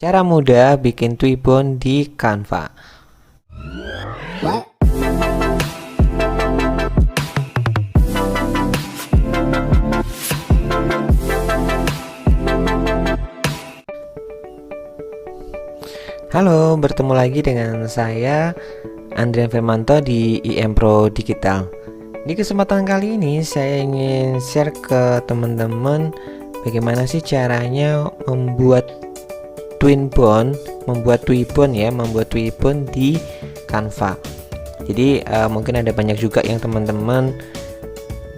Cara mudah bikin Twibbon di Canva. Halo, bertemu lagi dengan saya Andrian Firmanto di IM Pro Digital. Di kesempatan kali ini saya ingin share ke teman-teman bagaimana sih caranya membuat Twibbon di Canva. Jadi mungkin ada banyak juga yang teman-teman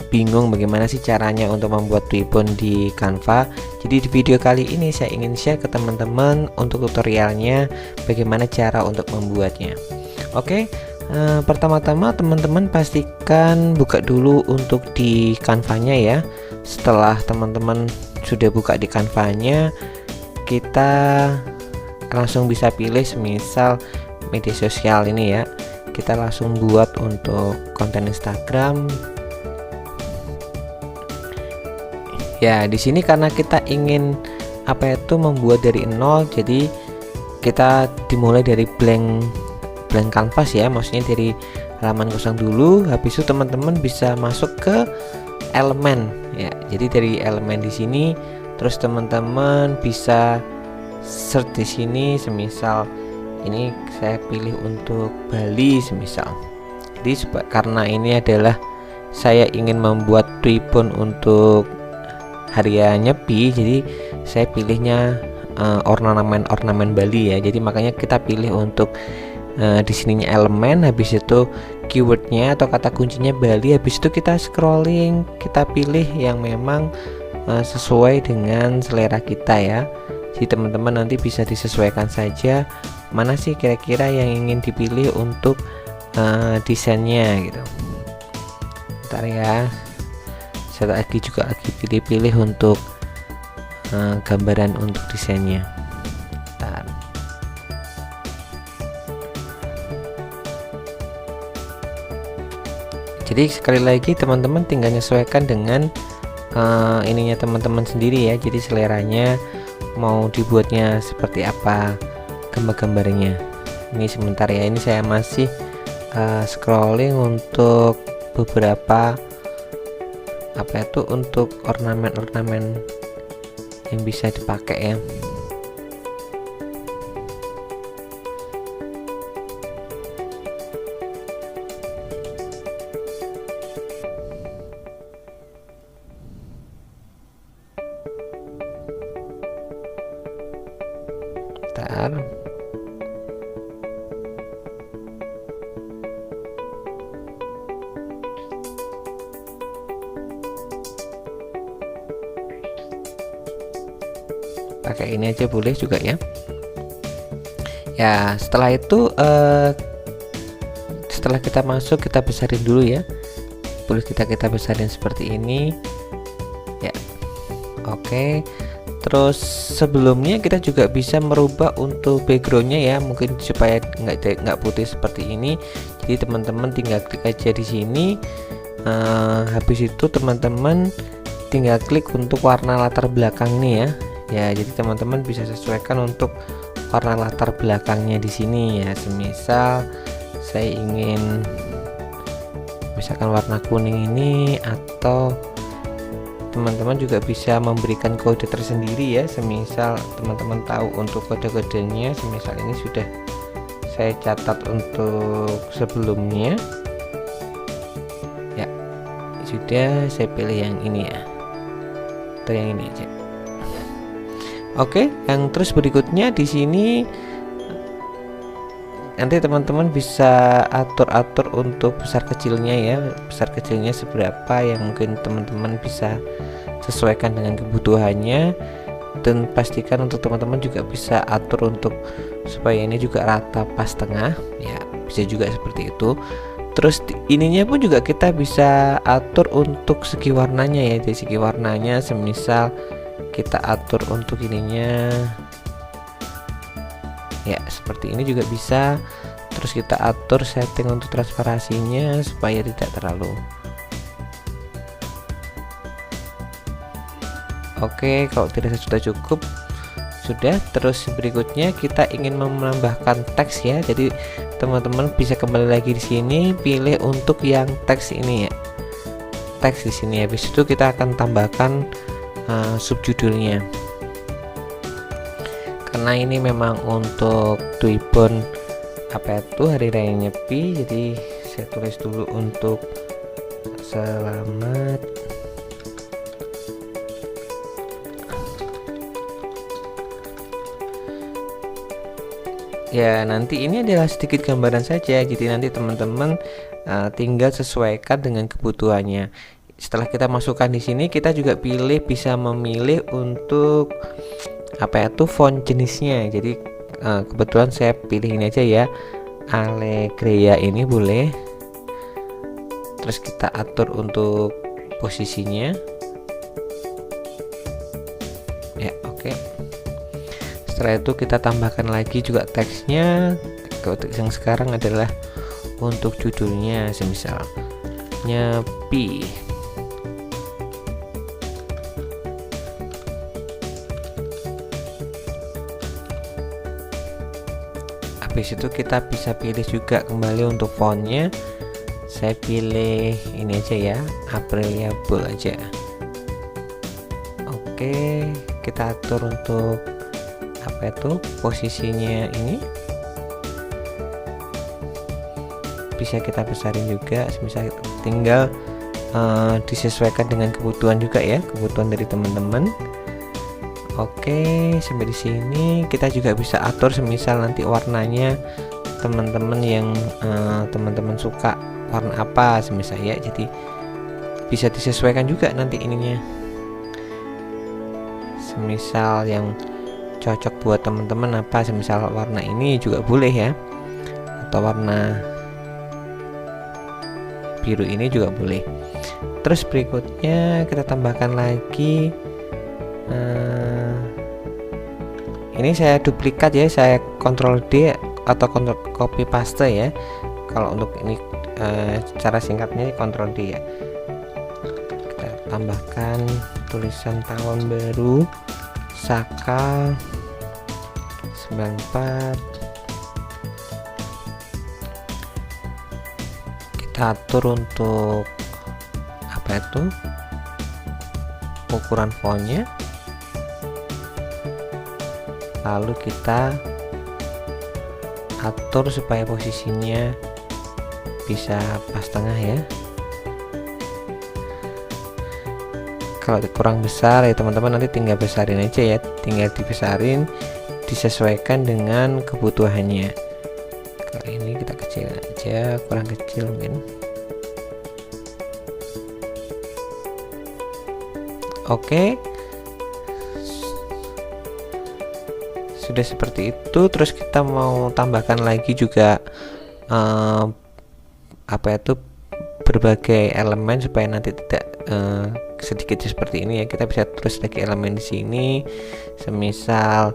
bingung bagaimana sih caranya untuk membuat Twibbon di Canva. Jadi di video kali ini saya ingin share ke teman-teman untuk tutorialnya bagaimana cara untuk membuatnya. Oke, pertama-tama teman-teman pastikan buka dulu untuk di Canva-nya ya. Setelah teman-teman sudah buka di Canva-nya, kita langsung bisa pilih semisal media sosial ini ya. Kita langsung buat untuk konten Instagram. Ya, di sini karena kita ingin membuat dari nol, jadi kita dimulai dari blank canvas ya, maksudnya dari halaman kosong dulu. Habis itu teman-teman bisa masuk ke elemen ya. Jadi dari elemen di sini, terus teman-teman bisa search di sini, semisal ini saya pilih untuk Bali semisal. Jadi karena ini adalah saya ingin membuat Twibbon untuk harian Nyepi, jadi saya pilihnya ornamen Bali ya. Jadi makanya kita pilih untuk di sininya elemen, habis itu keywordnya atau kata kuncinya Bali, habis itu kita scrolling, kita pilih yang memang sesuai dengan selera kita ya. Jadi teman-teman nanti bisa disesuaikan saja mana sih kira-kira yang ingin dipilih untuk desainnya gitu. Bentar ya, saya lagi pilih-pilih untuk gambaran untuk desainnya. Bentar. Jadi sekali lagi teman-teman tinggal menyesuaikan dengan ininya teman-teman sendiri ya. Jadi seleranya mau dibuatnya seperti apa gambar-gambarnya. Ini sebentar ya, ini saya masih scrolling untuk beberapa untuk ornamen-ornamen yang bisa dipakai ya. Bentar. Pakai ini aja boleh juga ya. Ya, setelah itu setelah kita masuk, kita besarin dulu ya. Boleh kita besarin seperti ini ya. Oke. Terus sebelumnya kita juga bisa merubah untuk backgroundnya ya, mungkin supaya nggak putih seperti ini. Jadi teman-teman tinggal klik aja di sini. Habis itu teman-teman tinggal klik untuk warna latar belakang nih ya. Ya, jadi teman-teman bisa sesuaikan untuk warna latar belakangnya di sini ya. Semisal saya ingin misalkan warna kuning ini, atau teman-teman juga bisa memberikan kode tersendiri ya. Semisal teman-teman tahu untuk kode-kodenya, semisal ini sudah saya catat untuk sebelumnya ya. Sudah saya pilih yang ini ya, atau yang ini aja. Oke, yang terus berikutnya di sini nanti teman-teman bisa atur-atur untuk besar kecilnya ya, besar kecilnya seberapa yang mungkin teman-teman bisa sesuaikan dengan kebutuhannya. Dan pastikan untuk teman-teman juga bisa atur untuk supaya ini juga rata pas tengah ya, bisa juga seperti itu. Terus ininya pun juga kita bisa atur untuk segi warnanya ya. Dari segi warnanya semisal kita atur untuk ininya ya, seperti ini juga bisa. Terus kita atur setting untuk transparansinya supaya tidak terlalu. Oke, kalau tidak sudah cukup, Sudah. Terus berikutnya kita ingin menambahkan teks ya, jadi teman-teman bisa kembali lagi di sini, pilih untuk yang teks ini ya, teks di sini. Habis itu kita akan tambahkan subjudulnya, karena ini memang untuk Dwi-Bon apa itu Hari Raya Nyepi, jadi saya tulis dulu untuk selamat ya. Nanti ini adalah sedikit gambaran saja, jadi nanti teman-teman tinggal sesuaikan dengan kebutuhannya. Setelah kita masukkan di sini, kita juga bisa memilih untuk apa itu font jenisnya. Jadi kebetulan saya pilih ini aja ya, Allegria ini boleh. Terus kita atur untuk posisinya ya, oke. Setelah itu kita tambahkan lagi juga teksnya. Yang sekarang adalah untuk judulnya, semisal Nyepi. Habis itu kita bisa pilih juga kembali untuk fontnya. Saya pilih ini aja ya, Aprilia Bold aja. Oke, kita atur untuk apa itu posisinya ini. Bisa kita besarin juga, misal tinggal disesuaikan dengan kebutuhan juga ya, kebutuhan dari teman-teman. Oke, sampai di sini kita juga bisa atur semisal nanti warnanya teman-teman yang teman-teman suka warna apa semisal ya, jadi bisa disesuaikan juga nanti ininya, semisal yang cocok buat teman-teman apa, semisal warna ini juga boleh ya, atau warna biru ini juga boleh. Terus berikutnya kita tambahkan lagi ini saya duplikat ya, saya Ctrl D atau copy paste ya. Kalau untuk ini cara singkatnya Ctrl D ya. Kita tambahkan tulisan tahun baru Saka 94. Kita atur untuk apa itu ukuran fontnya, lalu kita atur supaya posisinya bisa pas tengah ya. Kalau kurang besar ya teman-teman nanti tinggal besarin aja ya, tinggal dibesarin disesuaikan dengan kebutuhannya. Kalau ini kita kecil aja, kurang kecil mungkin. Oke, sudah seperti itu. Terus kita mau tambahkan lagi juga apa itu berbagai elemen supaya nanti tidak sedikit seperti ini ya. Kita bisa terus lagi elemen di sini, semisal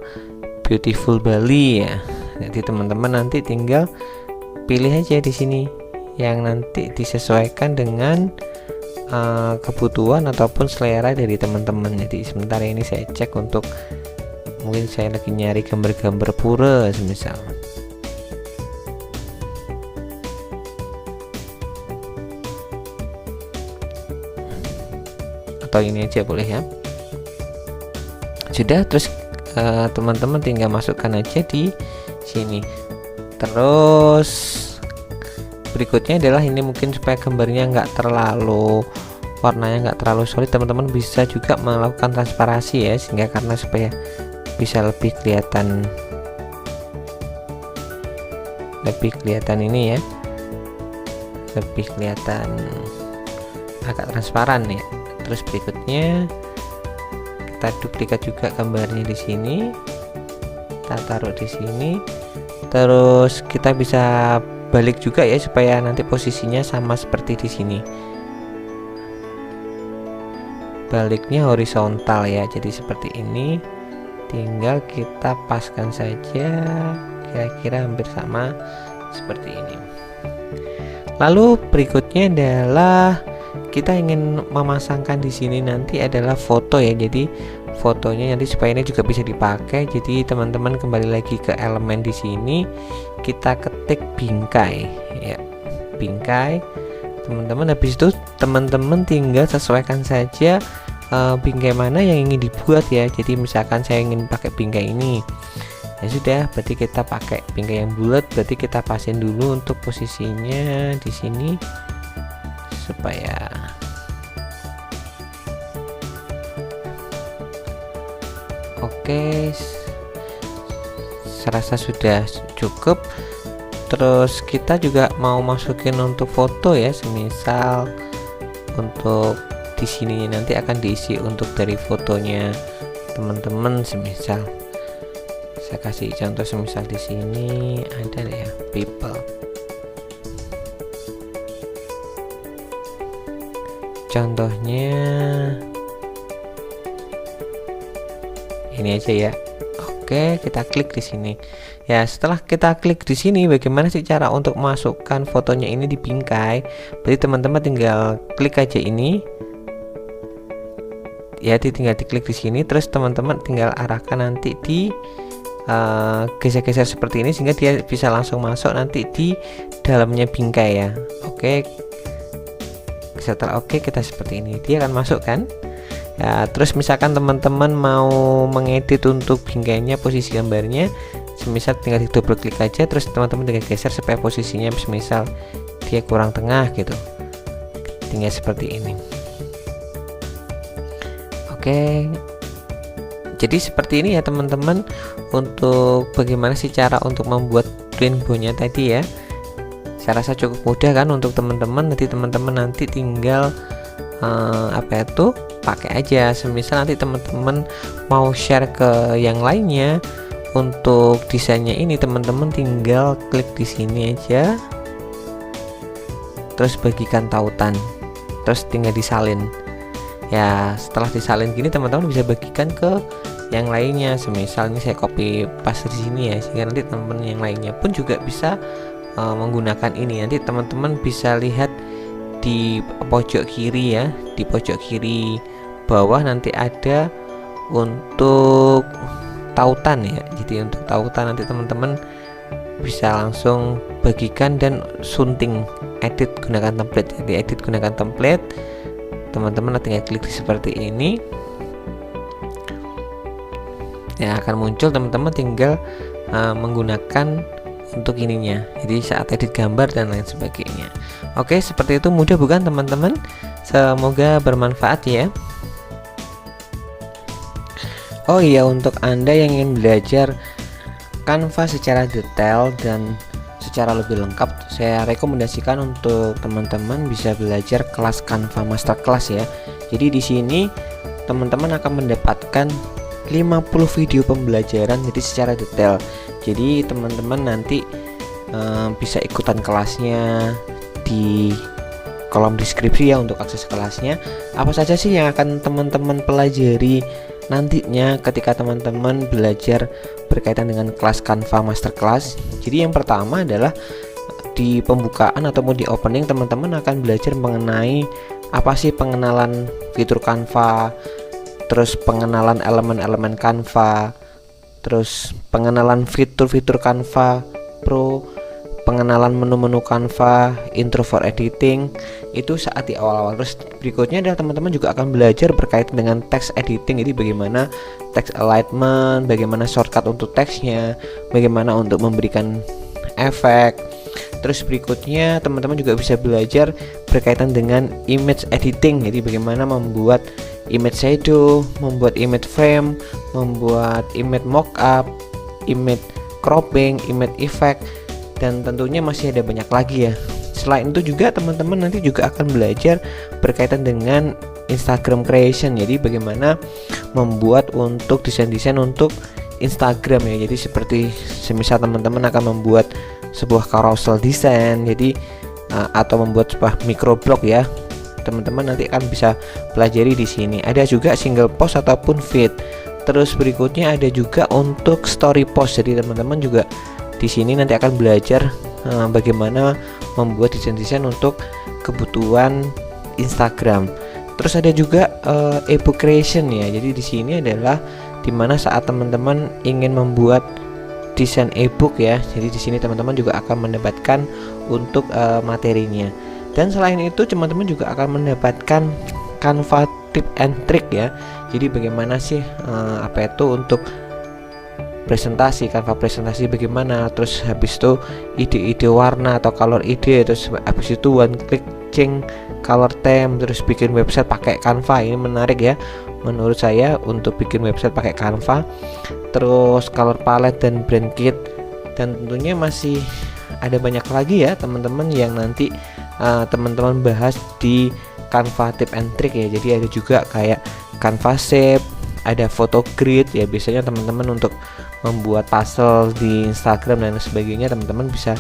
Beautiful Bali ya. Jadi teman-teman nanti tinggal pilih aja di sini yang nanti disesuaikan dengan kebutuhan ataupun selera dari teman-teman. Jadi sementara ini saya cek untuk, mungkin saya lagi nyari gambar-gambar pura semisal. Atau ini aja boleh ya. Sudah, terus teman-teman tinggal masukkan aja di sini. Terus berikutnya adalah ini, mungkin supaya gambarnya nggak terlalu, warnanya nggak terlalu solid, teman-teman bisa juga melakukan transparansi ya, sehingga karena supaya bisa lebih kelihatan ini ya, lebih kelihatan agak transparan ya. Terus berikutnya kita duplikat juga gambarnya di sini, kita taruh di sini. Terus kita bisa balik juga ya supaya nanti posisinya sama seperti di sini. Baliknya horizontal ya, jadi seperti ini. Tinggal kita paskan saja, kira-kira hampir sama seperti ini. Lalu berikutnya adalah kita ingin memasangkan di sini nanti adalah foto ya. Jadi fotonya nanti supaya ini juga bisa dipakai. Jadi teman-teman kembali lagi ke elemen di sini, kita ketik bingkai ya, bingkai teman-teman. Habis itu teman-teman tinggal sesuaikan saja bingkai mana yang ingin dibuat ya. Jadi misalkan saya ingin pakai bingkai ini, ya sudah, berarti kita pakai bingkai yang bulat. Berarti kita pasin dulu untuk posisinya di sini supaya oke, serasa sudah cukup. Terus kita juga mau masukin untuk foto ya, semisal untuk di sini nanti akan diisi untuk dari fotonya teman-teman. Semisal saya kasih contoh, semisal di sini ada ya people. Contohnya ini aja ya. Oke, kita klik di sini. Ya, setelah kita klik di sini, bagaimana sih cara untuk masukkan fotonya ini di bingkai? Berarti teman-teman tinggal klik aja ini. Ya, tinggal diklik di sini, terus teman-teman tinggal arahkan nanti di geser-geser seperti ini sehingga dia bisa langsung masuk nanti di dalamnya bingkai ya. Oke. Setelah oke, kita seperti ini, dia akan masuk kan ya. Terus misalkan teman-teman mau mengedit untuk bingkainya, posisi gambarnya, semisal tinggal di double klik aja, terus teman-teman tinggal geser supaya posisinya semisal dia kurang tengah gitu, tinggal seperti ini. Oke, jadi seperti ini ya teman-teman, untuk bagaimana sih cara untuk membuat rainbow-nya tadi ya. Saya rasa cukup mudah kan untuk teman-teman. Nanti teman-teman nanti tinggal pakai aja. Semisal nanti teman-teman mau share ke yang lainnya untuk desainnya ini, teman-teman tinggal klik di sini aja, terus bagikan tautan, terus tinggal disalin ya. Setelah disalin gini, teman-teman bisa bagikan ke yang lainnya. Semisal ini saya copy paste di sini ya, sehingga nanti teman-teman yang lainnya pun juga bisa menggunakan ini. Nanti teman-teman bisa lihat di pojok kiri ya, di pojok kiri bawah nanti ada untuk tautan ya. Jadi untuk tautan nanti teman-teman bisa langsung bagikan dan sunting, edit gunakan template. Jadi edit gunakan template, teman-teman tinggal klik seperti ini ya, akan muncul. Teman-teman tinggal menggunakan untuk ininya, jadi saat edit gambar dan lain sebagainya. Oke, seperti itu, mudah bukan teman-teman? Semoga bermanfaat ya. Oh iya, untuk Anda yang ingin belajar Canva secara detail dan secara lebih lengkap, saya rekomendasikan untuk teman-teman bisa belajar kelas Canva Masterclass ya. Jadi di sini teman-teman akan mendapatkan 50 video pembelajaran jadi secara detail. Jadi teman-teman nanti bisa ikutan kelasnya di kolom deskripsi ya untuk akses kelasnya. Apa saja sih yang akan teman-teman pelajari nantinya ketika teman-teman belajar berkaitan dengan kelas Canva Masterclass? Jadi yang pertama adalah di pembukaan ataupun di opening, teman-teman akan belajar mengenai apa sih pengenalan fitur Canva, terus pengenalan elemen-elemen Canva, terus pengenalan fitur-fitur Canva Pro, pengenalan menu-menu Canva, intro for editing, itu saat di awal-awal. Terus berikutnya adalah teman-teman juga akan belajar berkaitan dengan text editing, jadi bagaimana text alignment, bagaimana shortcut untuk teksnya, bagaimana untuk memberikan efek. Terus berikutnya teman-teman juga bisa belajar berkaitan dengan image editing, jadi bagaimana membuat image shadow, membuat image frame, membuat image mockup, image cropping, image effect, dan tentunya masih ada banyak lagi ya. Selain itu juga teman-teman nanti juga akan belajar berkaitan dengan Instagram creation, jadi bagaimana membuat untuk desain-desain untuk Instagram ya. Jadi seperti semisal teman-teman akan membuat sebuah carousel design, jadi atau membuat sebuah microblog ya, teman-teman nanti akan bisa pelajari di sini. Ada juga single post ataupun feed. Terus berikutnya ada juga untuk story post. Jadi teman-teman juga di sini nanti akan belajar bagaimana membuat desain-desain untuk kebutuhan Instagram. Terus ada juga ebook creation ya. Jadi di sini adalah dimana saat teman-teman ingin membuat desain ebook ya. Jadi di sini teman-teman juga akan mendapatkan untuk materinya. Dan selain itu teman-teman juga akan mendapatkan Canva tip and trick ya. Jadi bagaimana sih untuk presentasi, Canva presentasi bagaimana, terus habis itu ide-ide warna atau color ide, terus habis itu one click change color theme, terus bikin website pakai Canva. Ini menarik ya menurut saya untuk bikin website pakai Canva. Terus color palette dan brand kit, dan tentunya masih ada banyak lagi ya teman-teman yang nanti teman-teman bahas di Canva tip and trick ya. Jadi ada juga kayak Canva shape, ada photo grid ya, biasanya teman-teman untuk membuat puzzle di Instagram dan sebagainya teman-teman bisa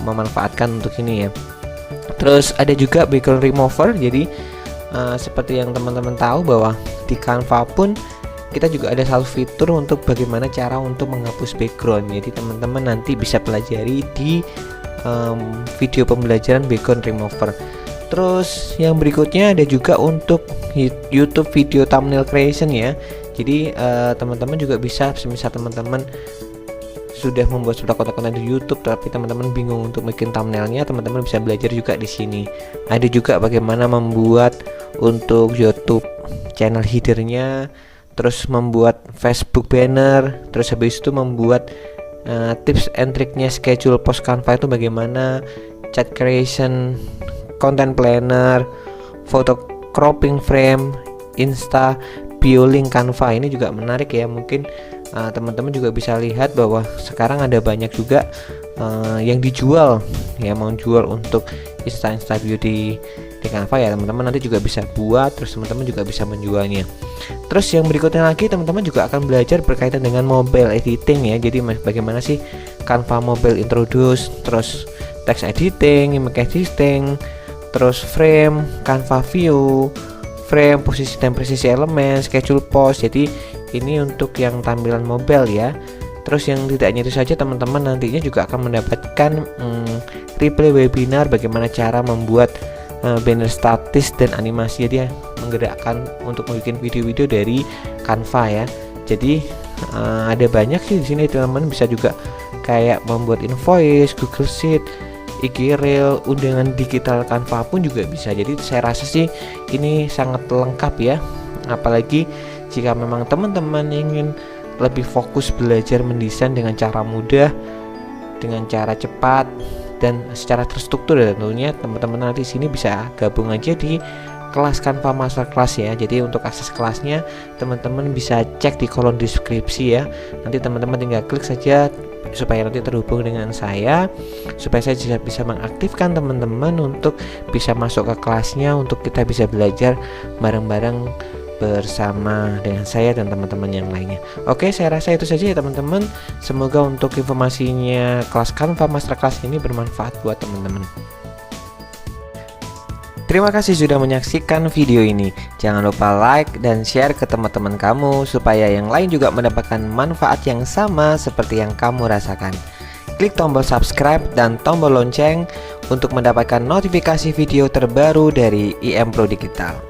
memanfaatkan untuk ini ya. Terus ada juga background remover. Jadi seperti yang teman-teman tahu bahwa di Canva pun kita juga ada satu fitur untuk bagaimana cara untuk menghapus background. Jadi teman-teman nanti bisa pelajari di video pembelajaran background remover. Terus yang berikutnya ada juga untuk YouTube video thumbnail creation ya. Jadi teman-teman juga bisa, misal teman-teman sudah membuat sudah konten-konten di YouTube tapi teman-teman bingung untuk bikin thumbnailnya, teman-teman bisa belajar juga di sini. Ada juga bagaimana membuat untuk YouTube channel headernya, terus membuat Facebook banner, terus habis itu membuat tips and triknya schedule post Canva itu bagaimana, chat creation, content planner, photo cropping frame, Insta bio link Canva. Ini juga menarik ya. Mungkin teman-teman juga bisa lihat bahwa sekarang ada banyak juga yang dijual ya, mau jual untuk Insta bio di Canva ya. Teman-teman nanti juga bisa buat, terus teman-teman juga bisa menjualnya. Terus yang berikutnya lagi teman-teman juga akan belajar berkaitan dengan mobile editing ya. Jadi bagaimana sih Canva mobile introduce, terus text editing, image editing, terus frame, Canva view, frame, posisi dan presisi elemen, schedule post. Jadi ini untuk yang tampilan mobile ya. Terus yang tidak hanya itu saja, teman-teman nantinya juga akan mendapatkan replay webinar bagaimana cara membuat banner statis dan animasi. Jadi menggerakkan untuk membuat video-video dari Canva ya. Jadi ada banyak sih di sini teman-teman, bisa juga kayak membuat invoice, Google Sheet, IG Reel, undangan digital Canva pun juga bisa. Jadi saya rasa sih ini sangat lengkap ya. Apalagi jika memang teman-teman ingin lebih fokus belajar mendesain dengan cara mudah, dengan cara cepat dan secara terstruktur ya, tentunya teman-teman nanti sini bisa gabung aja di kelas Canva Masterclass ya. Jadi untuk akses kelasnya teman-teman bisa cek di kolom deskripsi ya. Nanti teman-teman tinggal klik saja supaya nanti terhubung dengan saya, supaya saya bisa mengaktifkan teman-teman untuk bisa masuk ke kelasnya, untuk kita bisa belajar bareng-bareng bersama dengan saya dan teman-teman yang lainnya. Oke, saya rasa itu saja ya teman-teman. Semoga untuk informasinya kelas Canva Masterclass ini bermanfaat buat teman-teman. Terima kasih sudah menyaksikan video ini. Jangan lupa like dan share ke teman-teman kamu supaya yang lain juga mendapatkan manfaat yang sama seperti yang kamu rasakan. Klik tombol subscribe dan tombol lonceng untuk mendapatkan notifikasi video terbaru dari IM Pro Digital.